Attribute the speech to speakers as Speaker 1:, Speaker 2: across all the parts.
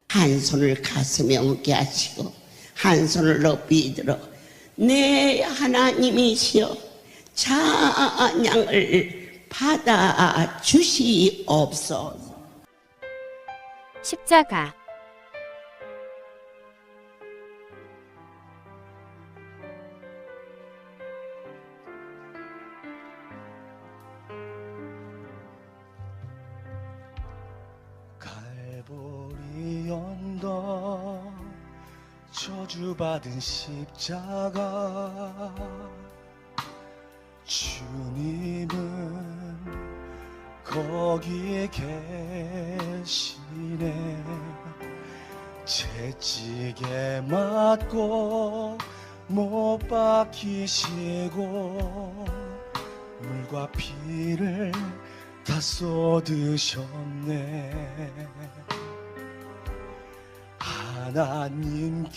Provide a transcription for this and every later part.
Speaker 1: 한 손을 가슴에 얹게 하시고 한 손을 높이 들어 내 하나님이시여 찬양을 받아 주시옵소서.
Speaker 2: 십자가.
Speaker 3: 갈보리 언덕 저주받은 십자가 주님은 거기에 계시네. 채찍에 맞고 못 박히시고 물과 피를 다 쏟으셨네.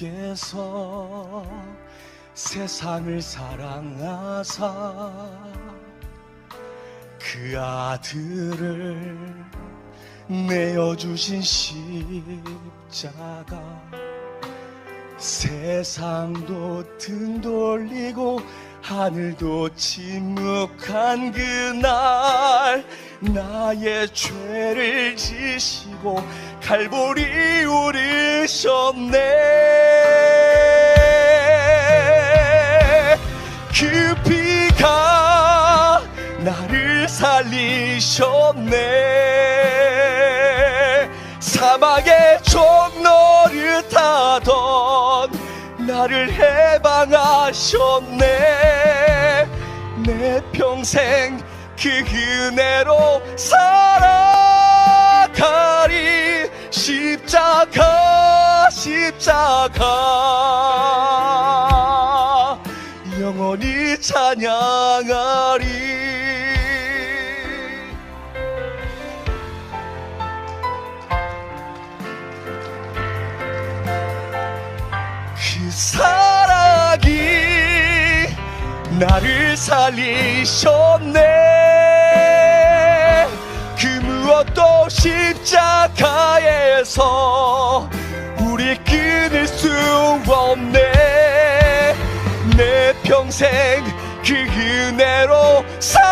Speaker 3: 하나님께서 세상을 사랑하사 그 아들을 내어주신 십자가 세상도 등 돌리고 하늘도 침묵한 그날 나의 죄를 지시고 갈보리 오르셨네. 그 피가 나를 살리셨네. 사막의 종 노릇하던 나를 해방하셨네. 내 평생 그 은혜로 살아가리. 십자가 십자가 영원히 찬양하리. 그 사랑이 나를 살리셨네. 그 무엇도 십자가에서 우리 끊을 수 없네. 내 평생 그 은혜로 살아가리.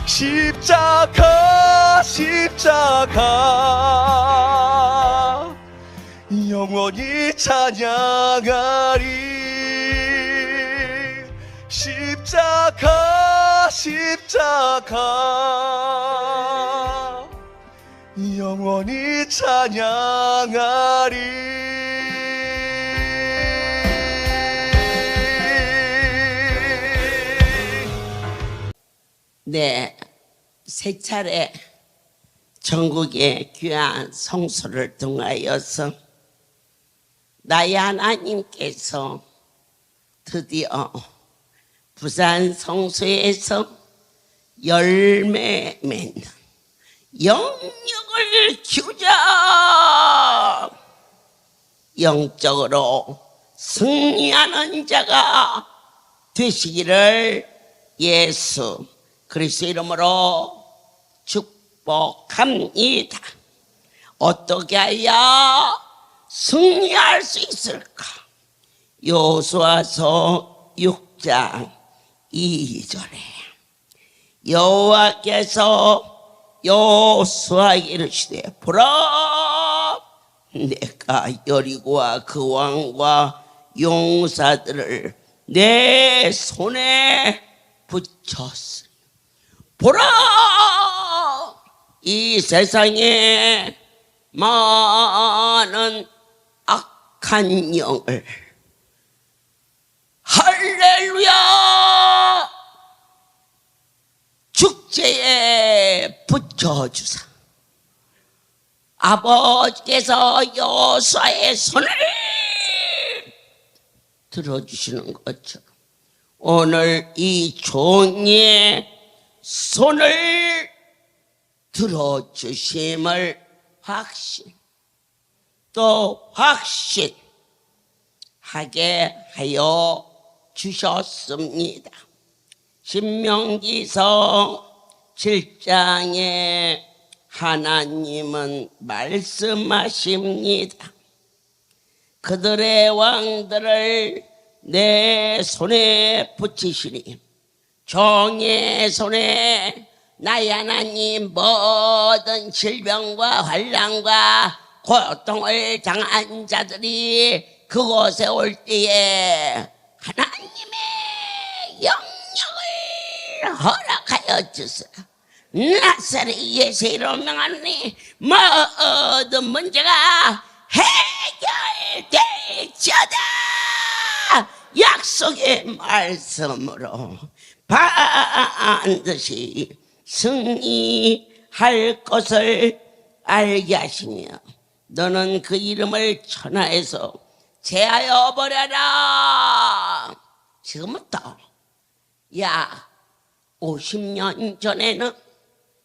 Speaker 3: 십자가 십자가 영원히 찬양하리. 십자가 십자가 영원히 찬양하리.
Speaker 1: 네, 세 차례 전국의 귀한 성소를 통하여서 나의 하나님께서 드디어 부산 성소에서 열매 맺는 영역을 키우자, 영적으로 승리하는 자가 되시기를 예수 그리스도 이름으로 축복합니다. 어떻게 해야 승리할 수 있을까? 여호수아서 6장 2절에 여호와께서 여호수아에게 이르시되 보라, 내가 여리고와 그 왕과 용사들을 내 손에 붙였으니 보라, 이 세상에 많은 악한 영을 할렐루야 축제에 붙여주사 아버지께서 여호수아의 손을 들어주시는 것처럼 오늘 이 종이의 손을 들어주심을 또 확신하게 하여 주셨습니다. 신명기서 7장에 하나님은 말씀하십니다. 그들의 왕들을 내 손에 붙이시니 종의 손에 나의 하나님 모든 질병과 환난과 고통을 당한 자들이 그곳에 올 때에 하나님의 영역을 허락하여 주세요. 나사렛 예수로 명하니 모든 문제가 해결될지어다. 약속의 말씀으로 반드시 승리할 것을 알게 하시며 너는 그 이름을 천하에서 제하여 버려라. 지금부터 50년 전에는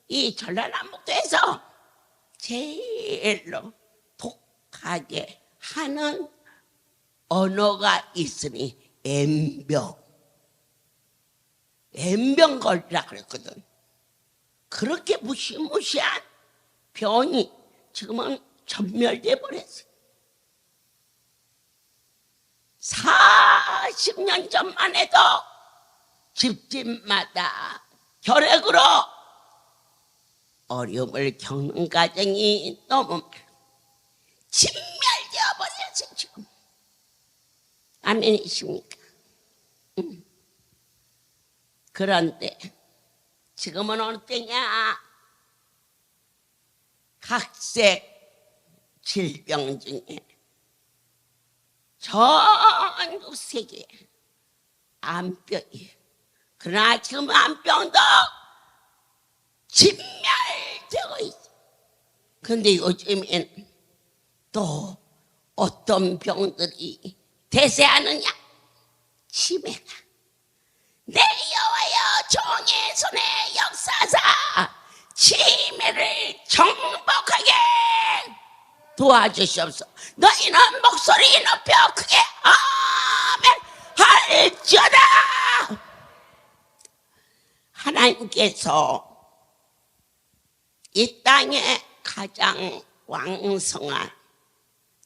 Speaker 1: 이 전라남북도에서 제일로 독하게 하는 언어가 있으니 엠병걸이라 그랬거든. 그렇게 무시무시한 병이 지금은 전멸돼 버렸어. 40년 전만 해도 집집마다 결핵으로 어려움을 겪는 가정이 너무 진멸되어 버렸어 지금. 아멘이십니까? 그런데 지금은 어느 때냐? 각색 질병 중에 전국 세계에 암병이. 그러나 지금 암병도 진멸되고 있어. 근데 요즘엔 또 어떤 병들이 대세하느냐? 치매가. 내 여호와여 종의 손에 역사하사 치매를 정복하게 도와주시옵소서. 너희는 목소리 높여 크게 아멘 할지어다. 하나님께서 이 땅에 가장 왕성한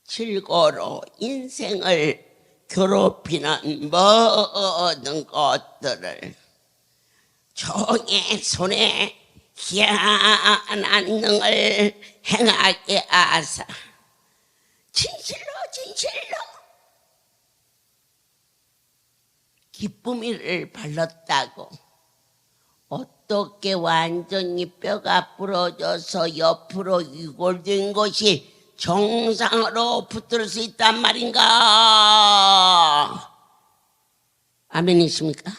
Speaker 1: 질고로 인생을 괴롭히는 모든 것들을 종의 손에 희한한 능을 행하게 하사 진실로 기쁨이를 발랐다고 어떻게 완전히 뼈가 부러져서 옆으로 이골된 것이 정상으로 붙들 수 있단 말인가? 아멘이십니까?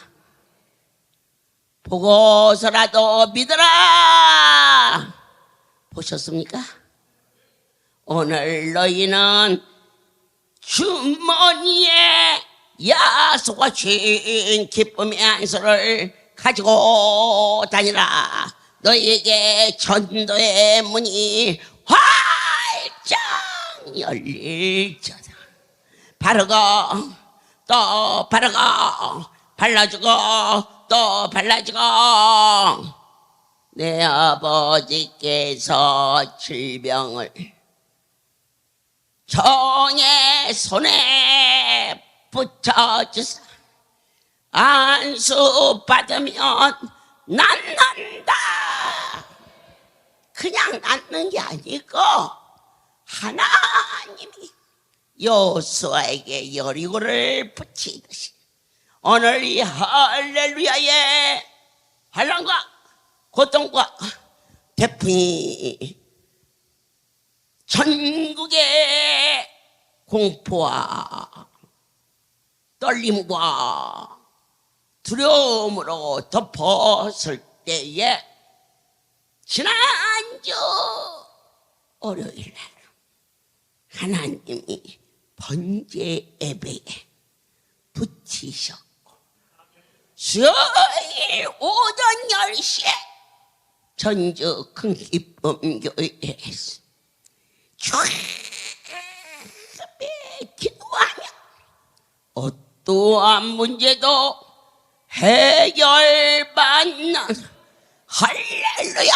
Speaker 1: 보고서라도 믿어라. 보셨습니까? 오늘 너희는 주머니에 야소가 쥔 기쁨의 안소를 가지고 다니라. 너희에게 전도의 문이 활짝 열릴지어다. 바르고 또 바르고 발라주고 또 발라주고. 내 아버지께서 질병을 종의 손에 붙여주사 안수 받으면 낫는다. 그냥 낫는 게 아니고 하나님이 여호수아에게 여리고를 붙이듯이 오늘 이 할렐루야의 환난과 고통과 태풍이 전국의 공포와 떨림과 두려움으로 덮었을 때에 지난주 월요일 날 하나님이 번제 예배에 붙이셨고 수요일 오전 10시에 전주 큰 기쁨 교회에서 주님께 기도하며 어떠한 문제도 해결받는 할렐루야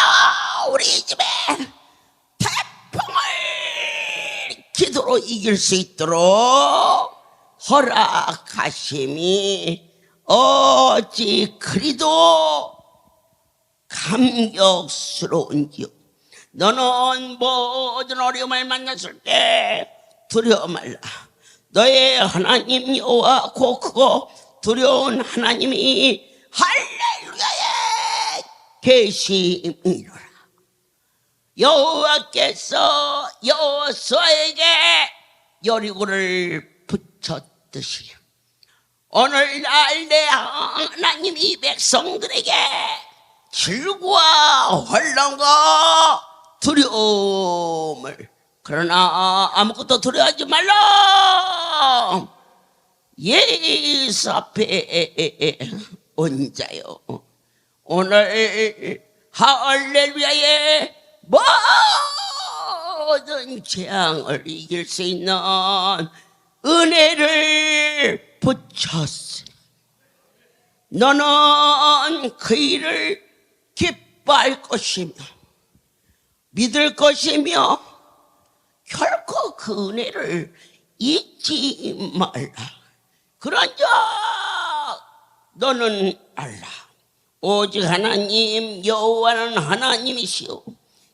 Speaker 1: 우리 집에 스스로 이길 수 있도록 허락하심이 어찌 그리도 감격스러운지요. 너는 모든 어려움을 만났을 때 두려워 말라. 너의 하나님 여호와 곧 크고 두려운 하나님이 할렐루야에 계심이로라. 여호와께서 여호수아에게 여리고를 붙였듯이 오늘날 내 하나님 이 백성들에게 질과 환난과 두려움을, 그러나 아무것도 두려워하지 말라. 예수 앞에 온 자요, 오늘 할렐루야에 모든 재앙을 이길 수 있는 은혜를 붙였으니 너는 그 일을 기뻐할 것이며 믿을 것이며 결코 그 은혜를 잊지 말라. 그런즉 너는 알라. 오직 하나님 여호와는 하나님이시오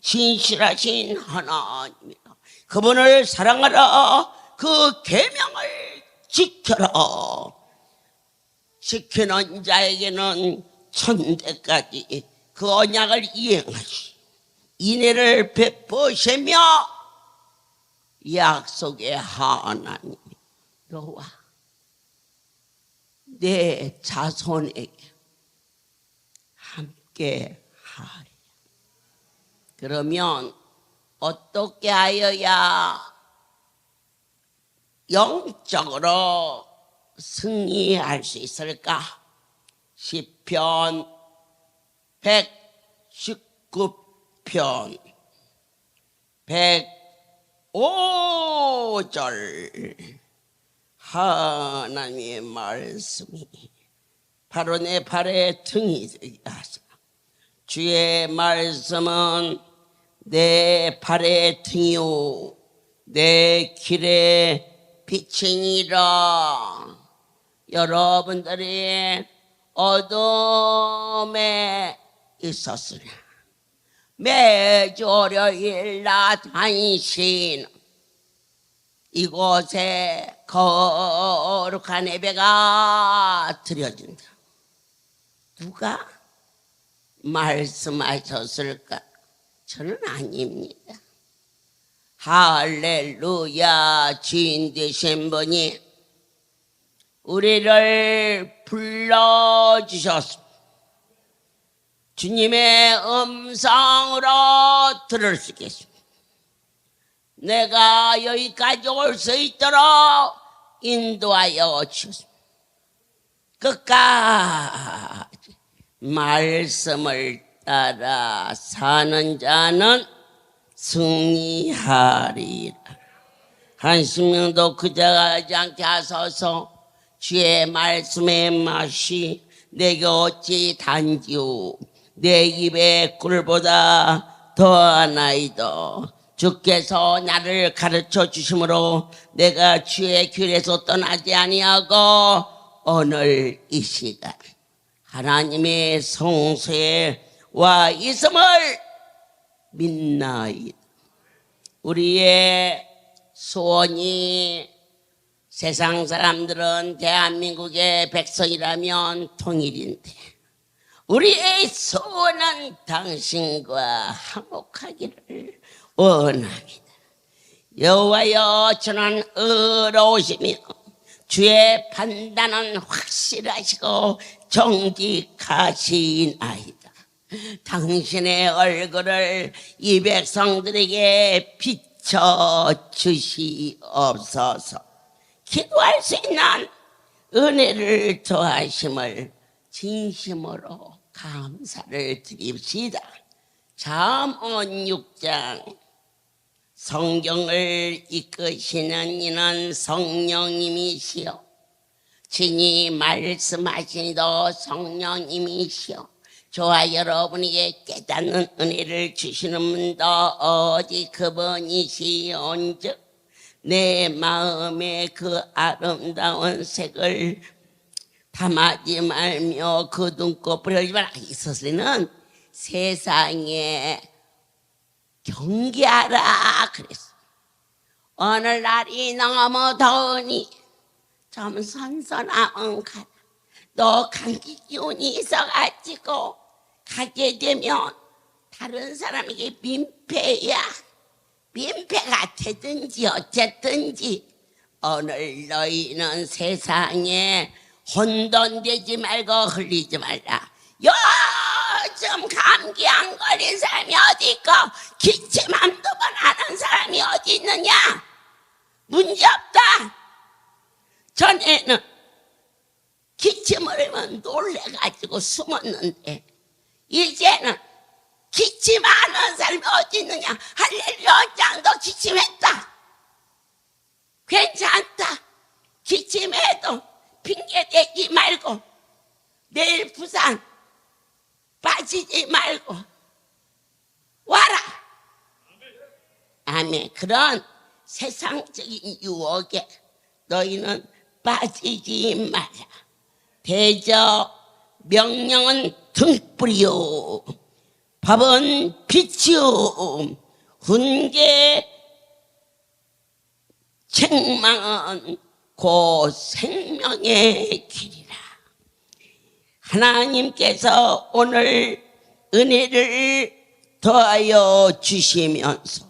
Speaker 1: 신실하신 하나님이다. 그분을 사랑하라. 그 계명을 지켜라. 지키는 자에게는 천대까지 그 언약을 이행하시 인애를 베푸시며 약속의 하나님 여호와 내 자손에게 함께 하리. 그러면 어떻게 하여야 영적으로 승리할 수 있을까? 시편 119편 105절 하나님의 말씀이 바로 내 발의 등이 되게 하시라. 주의 말씀은 내 발의 등이요 내 길의 빛이니라. 여러분들이 어둠에 있었으나 매주 월요일 낮 1시 이곳에 거룩한 예배가 드려진다. 누가 말씀하셨을까? 저는 아닙니다. 할렐루야 주인 되신 분이 우리를 불러주셨습니다. 주님의 음성으로 들을 수 있겠습니다. 내가 여기까지 올 수 있도록 인도하여 주셨습니다. 끝까지 말씀을 따라 사는 자는 승리하리라. 한심령도 그자가지 않게 하소서. 주의 말씀의 맛이 내게 어찌 단지요 내 입의 꿀보다 더하나이다. 주께서 나를 가르쳐 주심으로 내가 주의 길에서 떠나지 아니하고 오늘 이 시간 하나님의 성소에 와 있음을 믿나이다. 우리의 소원이 세상 사람들은 대한민국의 백성이라면 통일인데 우리의 소원은 당신과 화목하기를 원합니다. 여호와여 저는 의로우시며 주의 판단은 확실하시고 정직하시나이다. 당신의 얼굴을 이 백성들에게 비춰주시옵소서. 기도할 수 있는 은혜를 더하심을 진심으로 감사를 드립시다. 잠언 6장 성경을 이끄시는 이는 성령님이시여 친히 말씀하시니도 성령님이시여 저와 여러분에게 깨닫는 은혜를 주시는 분도 오직 그분이시온즉 내 마음에 그 아름다운 색을 담하지 말며 그 눈곱을 흘리지 말라. 이것은 세상에 경계하라 그랬어. 어느 날이 너무 더우니 좀 선선하면 가라. 너 감기 기운이 있어가지고 가게 되면 다른 사람에게 민폐야. 민폐가 되든지 어쨌든지 오늘 너희는 세상에 혼돈되지 말고 흘리지 말라. 요즘 감기 안 걸린 사람이 어디 있고 기침 한두 번 하는 사람이 어디 있느냐? 문제없다. 전에는 기침을 하면 놀래가지고 숨었는데 이제는 기침하는 사람이 어디 있느냐? 할렐루야 짱도 기침했다. 괜찮다. 기침해도 핑계대지 말고 내일 부산 빠지지 말고 와라. 아멘. 그런 세상적인 유혹에 너희는 빠지지 마라. 대저 명령은 등불이요 법은 빛이요 훈계 책망은 곧 생명의 길이라. 하나님께서 오늘 은혜를 더하여 주시면서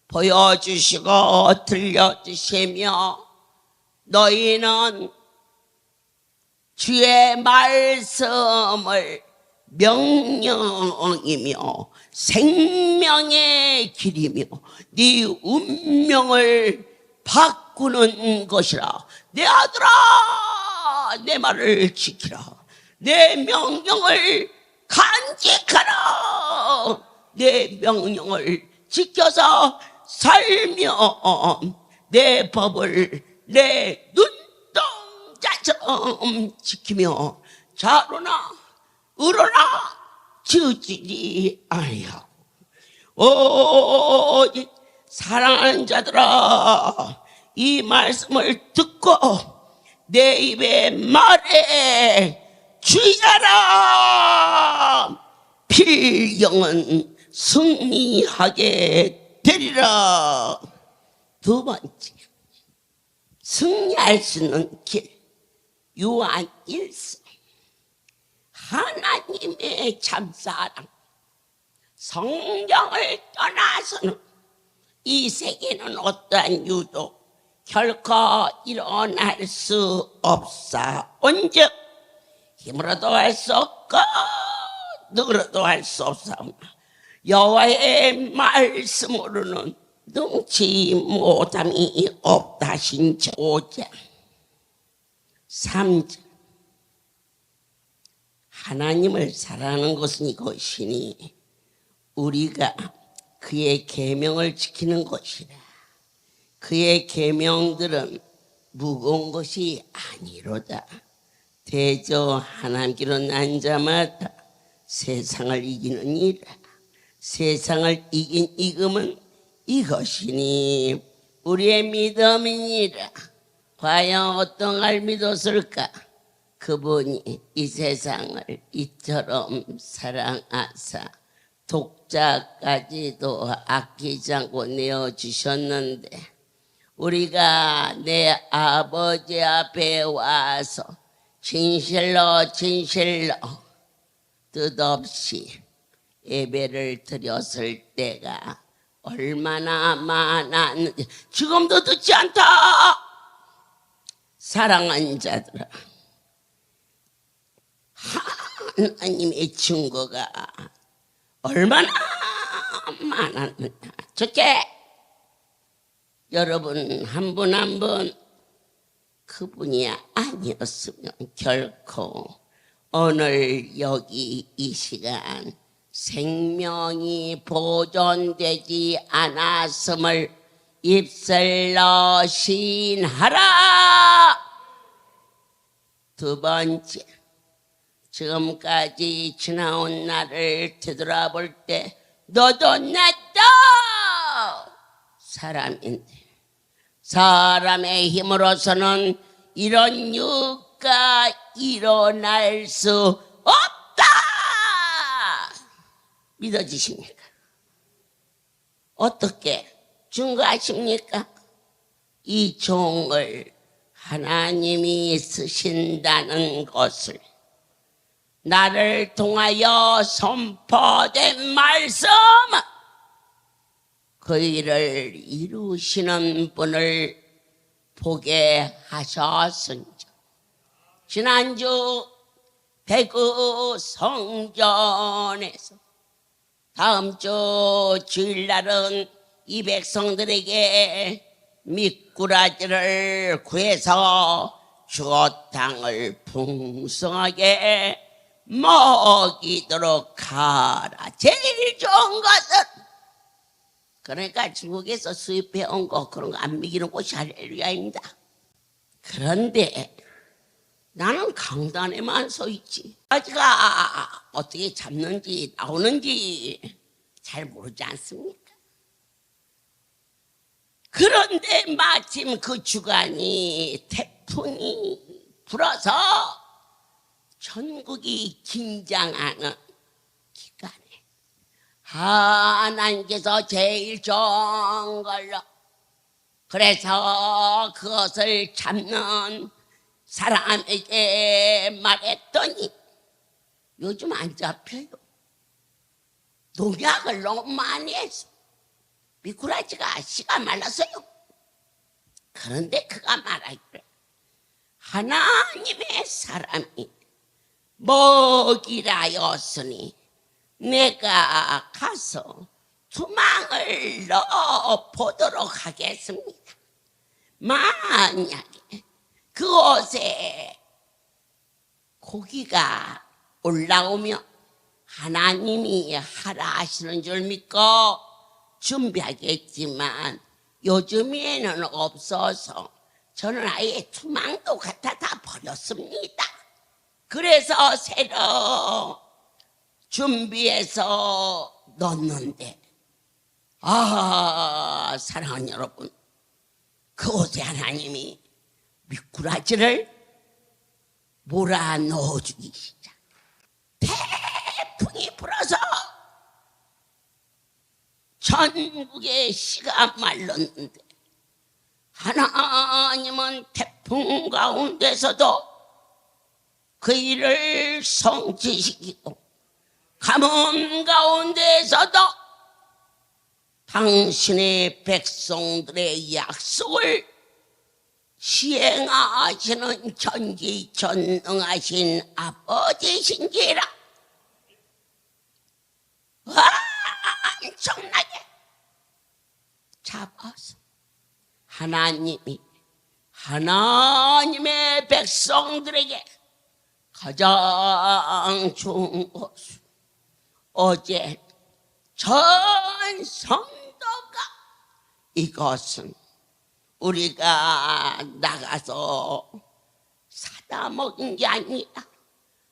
Speaker 1: 보여주시고 들려주시며 너희는 주의 말씀을 명령이며 생명의 길이며 네 운명을 바꾸는 것이라. 내 아들아 내 말을 지키라. 내 명령을 간직하라. 내 명령을 지켜서 살며 내 법을 내 눈동자처럼 지키며 자로나 의로나 지으지 아니하고 오직 사랑하는 자들아 이 말씀을 듣고 내 입의 말에 주의하라. 필경은 승리하게 되리라. 두 번째, 승리할 수 있는 길 요한 1서 하나님의 참사랑 성경을 떠나서는 이 세계는 어떠한 유도 결코 일어날 수 없사온즉 힘으로도 할 수 없고 능으로도 할 수 없사오나 여호와의 말씀으로는 능치 못함이 없다. 신청 5장 3절 하나님을 사랑하는 것은 이것이니 우리가 그의 계명을 지키는 것이라. 그의 계명들은 무거운 것이 아니로다. 대저 하나님께로 난 자마다 세상을 이기느니라. 세상을 이긴 이금은 이것이니 우리의 믿음이니라. 과연 어떤 걸 믿었을까? 그분이 이 세상을 이처럼 사랑하사 독자까지도 아끼지 않고 내어주셨는데 우리가 내 아버지 앞에 와서 진실로 뜻없이 예배를 드렸을 때가 얼마나 많았는지 지금도 듣지 않다. 사랑하는 자들아 하나님의 증거가 얼마나 많았느냐. 첫째, 여러분 한 분 한 분 그분이 아니었으면 결코 오늘 여기 이 시간 생명이 보존되지 않았음을 입술로 시인하라. 두 번째, 지금까지 지나온 날을 되돌아볼 때 너도 나도 사람인데 사람의 힘으로서는 이런 유가 일어날 수 없다. 믿어지십니까? 어떻게 증거하십니까? 이 종을 하나님이 쓰신다는 것을 나를 통하여 선포된 말씀, 그 일을 이루시는 분을 보게 하셨습니다. 지난주 대구 성전에서 다음 주 주일날은 이 백성들에게 미꾸라지를 구해서 주어 땅을 풍성하게 먹이도록 하라. 제일 좋은 것은, 그러니까 중국에서 수입해 온 거 그런 거 안 먹이는 곳이 할렐루야입니다. 그런데 나는 강단에만 서 있지, 가지가 어떻게 잡는지 나오는지 잘 모르지 않습니까? 그런데 마침 그 주간이 태풍이 불어서 전국이 긴장하는 기간에 하나님께서 제일 좋은 걸로, 그래서 그것을 잡는 사람에게 말했더니 요즘 안 잡혀요. 농약을 너무 많이 해서 미꾸라지가 씨가 말랐어요. 그런데 그가 말하기를, 하나님의 사람이 먹이라였으니 내가 가서 투망을 넣어보도록 하겠습니다. 만약에 그곳에 고기가 올라오면 하나님이 하라 하시는 줄 믿고 준비하겠지만 요즘에는 없어서 저는 아예 투망도 갖다 다 버렸습니다. 그래서 새로 준비해서 넣었는데, 사랑하는 여러분, 그곳에 하나님이 미꾸라지를 몰아넣어주기 시작. 태풍이 불어서 전국의 씨가 말랐는데, 하나님은 태풍 가운데서도 그 일을 성취시키고 가뭄 가운데서도 당신의 백성들의 약속을 시행하시는 전지전능하신 아버지신지라. 엄청나게 잡아서 하나님의 백성들에게 가장 좋은 것은, 어제 전 성도가 이것은 우리가 나가서 사다 먹은 게 아니라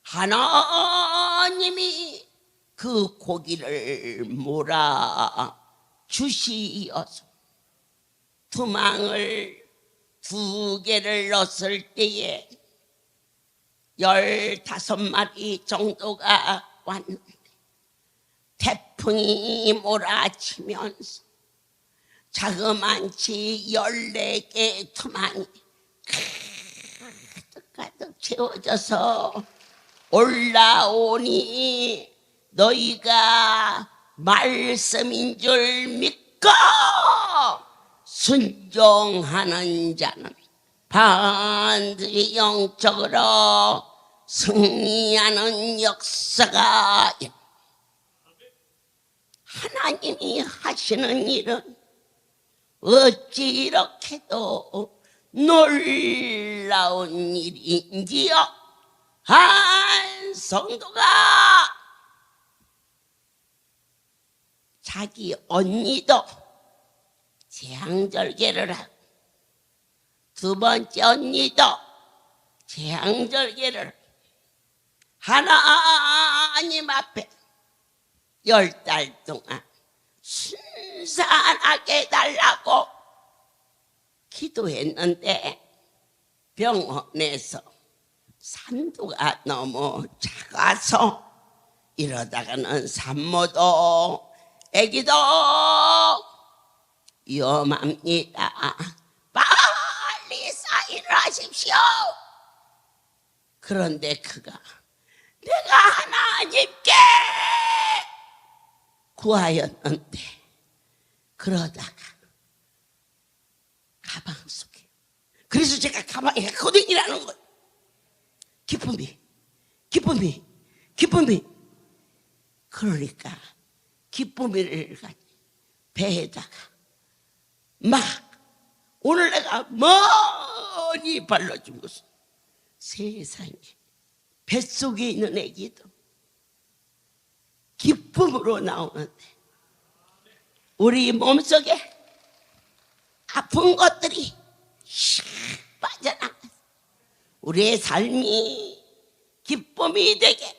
Speaker 1: 하나님이 그 고기를 몰아 주시어서 투망을 2개를 넣었을 때에 15마리 정도가 왔는데, 태풍이 몰아치면서 자그만치 14개의 투망이 가득 채워져서 올라오니 너희가 말씀인 줄 믿고 순종하는 자는 반드시 영적으로 승리하는 역사가, 하나님이 하시는 일은 어찌 이렇게도 놀라운 일인지요. 한 성도가 자기 언니도 재앙절개를 하고, 2번째 언니도 재앙절개를 하나님 앞에 10달 동안 순산하게 달라고 기도했는데 병원에서 산도가 너무 작아서 이러다가는 산모도 애기도 위험합니다. 빨리 사인을 하십시오. 그런데 그가 내가 하나님께 구하였는데 그러다가 가방 속에, 그래서 제가 가방에 거든이라는 거예요. 기쁨이 그러니까 기쁨이를 배에다가 막 오늘 내가 많이 발라준 것은 세상에 뱃속에 있는 애기도 기쁨으로 나오는데 우리 몸속에 아픈 것들이 샥 빠져나가서 우리의 삶이 기쁨이 되게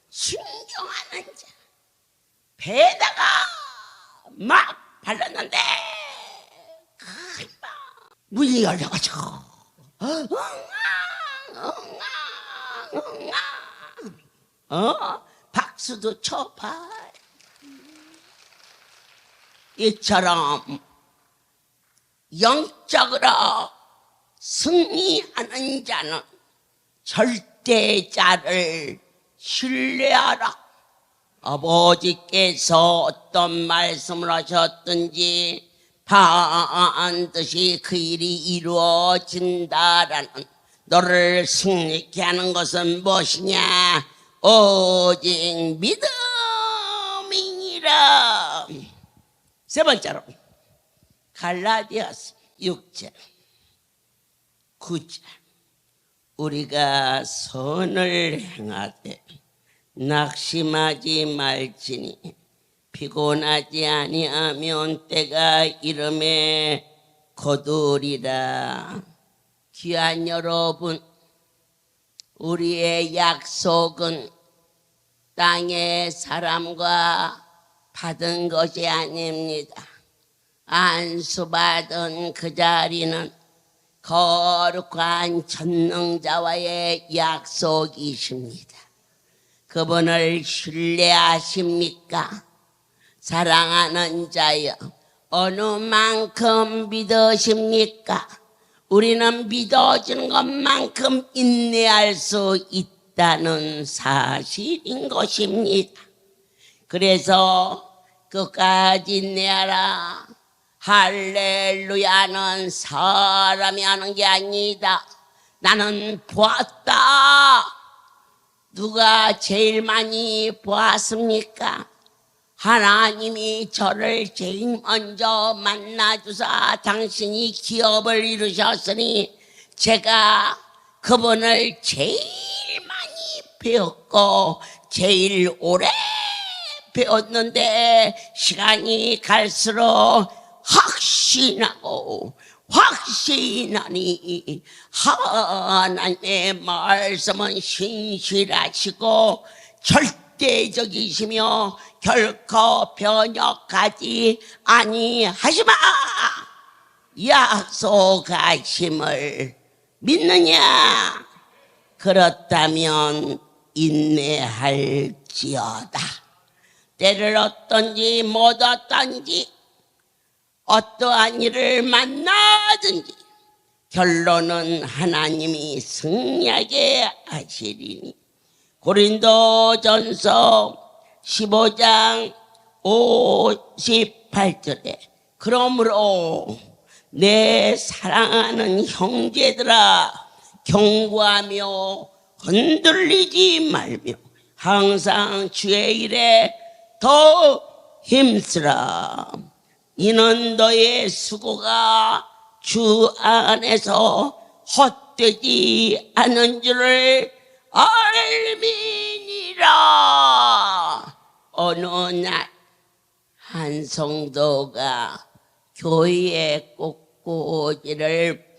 Speaker 1: 순종하는 자 배에다가 막 발랐는데 금방 문이 열려가지고 박수도 쳐봐. 이처럼 영적으로 승리하는 자는 절대자를 신뢰하라. 아버지께서 어떤 말씀을 하셨든지 반드시 그 일이 이루어진다라는, 너를 승리케 하는 것은 무엇이냐? 오직 믿음이니라. 세 번째로 갈라디아서 6장 9절, 우리가 선을 행하되 낙심하지 말지니 피곤하지 아니하면 때가 이름에 거두리라. 귀한 여러분, 우리의 약속은 땅의 사람과 받은 것이 아닙니다. 안수받은 그 자리는 거룩한 전능자와의 약속이십니다. 그분을 신뢰하십니까? 사랑하는 자여, 어느 만큼 믿으십니까? 우리는 믿어지는 것만큼 인내할 수 있다는 사실인 것입니다. 그래서 끝까지 인내하라. 할렐루야는 사람이 하는 게 아니다. 나는 보았다. 누가 제일 많이 보았습니까? 하나님이 저를 제일 먼저 만나주사 당신이 기업을 이루셨으니 제가 그분을 제일 많이 배웠고 제일 오래 배웠는데 시간이 갈수록 확신하니 하나님의 말씀은 신실하시고 절대적이시며 결코 변혁하지 아니하시마. 약속하심을 믿느냐? 그렇다면 인내할지어다. 때를 얻든지 못 얻든지 어떠한 일을 만나든지 결론은 하나님이 승리하게 하시리니. 고린도전서 15장 58절에 그러므로 내 사랑하는 형제들아, 경고하며 흔들리지 말며 항상 주의 일에 더 힘쓰라. 이는 너의 수고가 주 안에서 헛되지 않은 줄을 알미니라. 어느 날 한 성도가 교회에 꽃꽂이를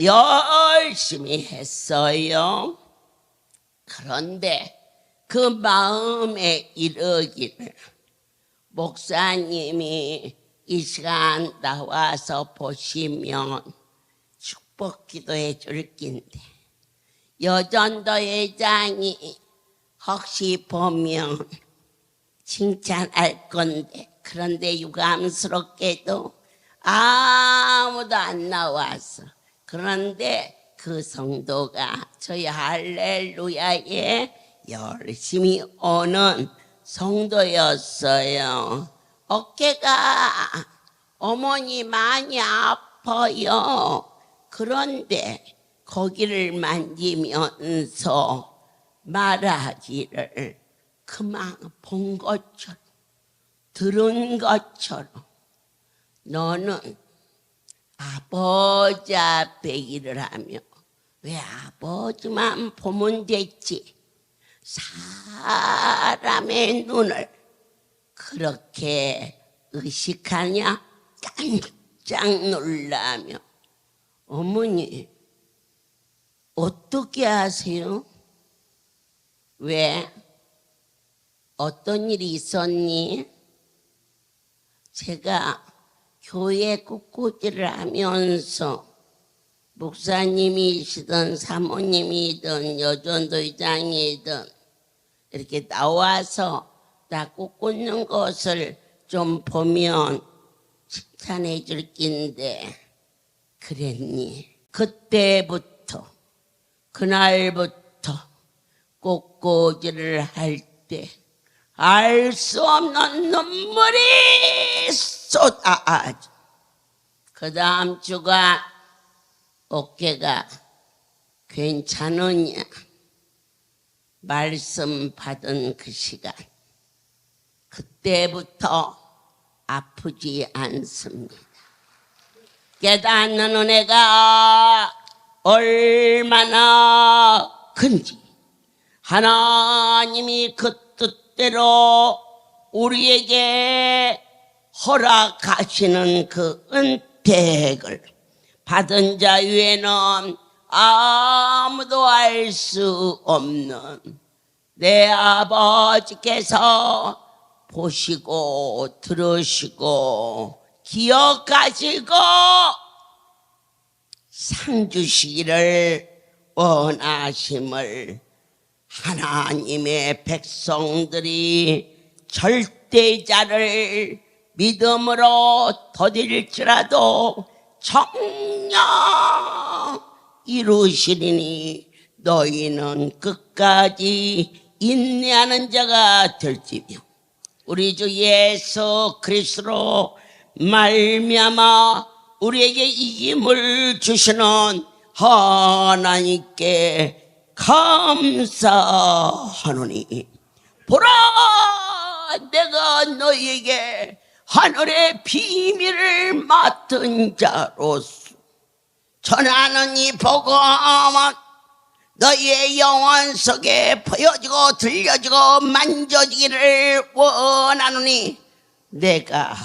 Speaker 1: 열심히 했어요. 그런데 그 마음에 이르기를 목사님이 이 시간 나와서 보시면 축복 기도해 줄 낀데 여전도 회장이 혹시 보면 칭찬할 건데 그런데 유감스럽게도 아무도 안 나왔어. 그런데 그 성도가 저희 할렐루야에 열심히 오는 성도였어요. 어깨가 어머니 많이 아파요. 그런데 거기를 만지면서 말하기를 그만 본 것처럼 들은 것처럼 너는 아버지 앞에 일을 하며 왜 아버지만 보면 됐지 사람의 눈을 그렇게 의식하냐 깜짝 놀라며 어머니 어떻게 하세요? 왜? 어떤 일이 있었니? 제가 교회 꽃꽂이를 하면서 목사님이시든 사모님이든 여전도의장이든 이렇게 나와서 나 꽃 꽂는 것을 좀 보면 칭찬해 줄 낀데 그랬니? 그때부터 그날부터 꽃꽂이를 할 때 알 수 없는 눈물이 쏟아져. 그 다음 주가 어깨가 괜찮으냐 말씀 받은 그 시간 그때부터 아프지 않습니다. 깨닫는 은혜가 얼마나 큰지 하나님이 그 뜻대로 우리에게 허락하시는 그 은택을 받은 자 외에는 아무도 알 수 없는 내 아버지께서 보시고 들으시고 기억하시고 상 주시기를 원하심을 하나님의 백성들이 절대자를 믿음으로 더딜지라도 정녕 이루시리니 너희는 끝까지 인내하는 자가 될지며 우리 주 예수 그리스도로 말미암아 우리에게 이김을 주시는 하나님께 감사하노니 보라 내가 너희에게 하늘의 비밀을 맡은 자로서 전하는 이 복음은 너희의 영혼 속에 보여지고 들려지고 만져지기를 원하노니 내가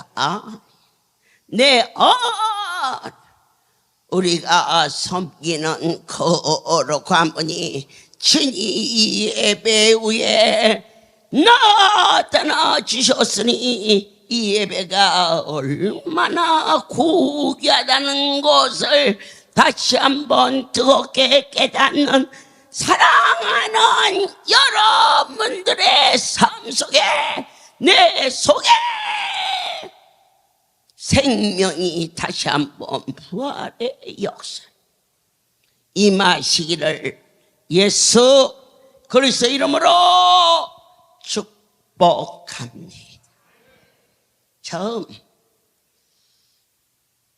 Speaker 1: 우리가 섬기는 거룩한 분이 친히 이 예배 위에 나타나 주셨으니 이 예배가 얼마나 고귀하다는 것을 다시 한번 뜨겁게 깨닫는 사랑하는 여러분들의 삶 속에 내 속에 생명이 다시 한번 부활의 역사 임하시기를 예수 그리스도 이름으로 축복합니다. 처음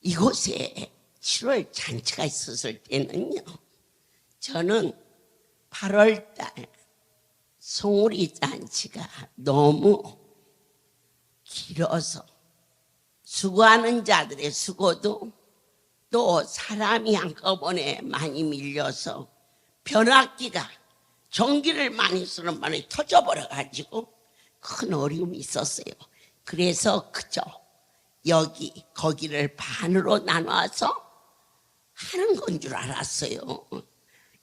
Speaker 1: 이곳에 7월 잔치가 있었을 때는요 저는 8월달 송우리 잔치가 너무 길어서 수고하는 자들의 수고도 또 사람이 한꺼번에 많이 밀려서 변압기가 전기를 많이 쓰는 바람에 터져버려 가지고 큰 어려움이 있었어요. 그래서 그저 거기를 반으로 나눠서 하는 건 줄 알았어요.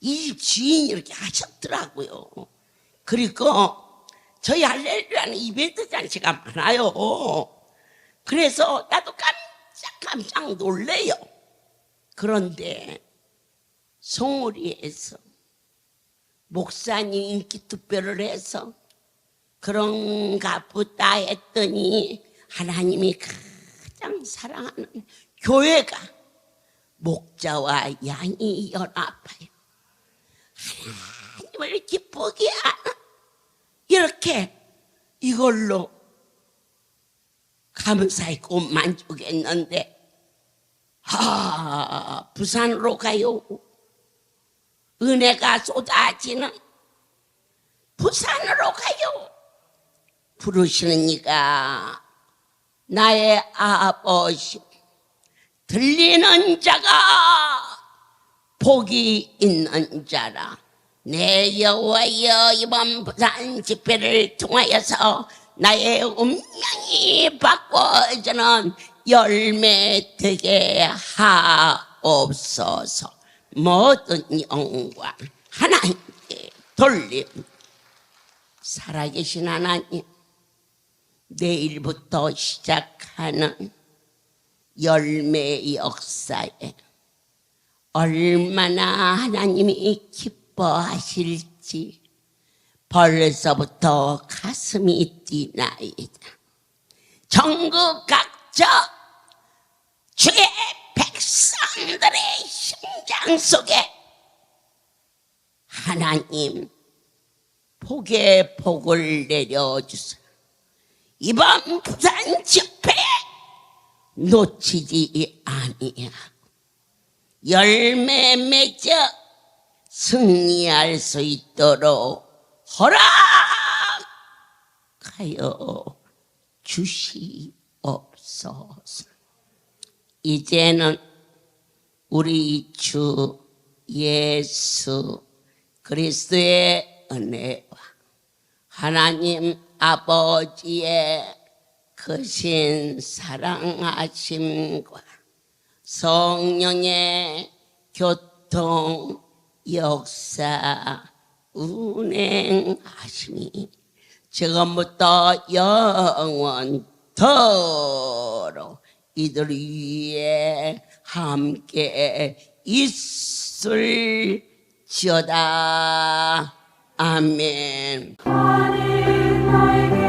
Speaker 1: 이 집 주인이 이렇게 하셨더라고요. 그리고 저희 할렐루야는 이벤트 잔치가 많아요. 그래서 나도 깜짝 놀래요. 그런데 송우리에서 목사님 인기 투표를 해서 그런가 보다 했더니 하나님이 가장 사랑하는 교회가 목자와 양이 연합하여 하나님을 기쁘게 하는 이렇게 이걸로 감사했고 만족했는데 부산으로 가요. 은혜가 쏟아지는 부산으로 가요. 부르시는 이가 나의 아버지 들리는 자가 복이 있는 자라. 내 여호와여 이번 부산 집회를 통하여서 나의 운명이 바꿔지는 열매 되게 하옵소서. 모든 영광 하나님께 돌림. 살아계신 하나님, 내일부터 시작하는 열매의 역사에 얼마나 하나님이 기뻐하실지 벌써부터 가슴이 뛰나이다. 전국 각자 주의 백성들의 심장 속에 하나님 복의 복을 내려주세요. 이번 부산 집회에 놓치지 아니하고 열매 맺어 승리할 수 있도록 허락하여 주시옵소서. 이제는 우리 주 예수 그리스도의 은혜와 하나님 아버지의 크신 사랑하심과 성령의 교통 역사 운행하심이 지금부터 영원토록 이들 위에 함께 있을지어다. 아멘.
Speaker 2: 하나님 나에게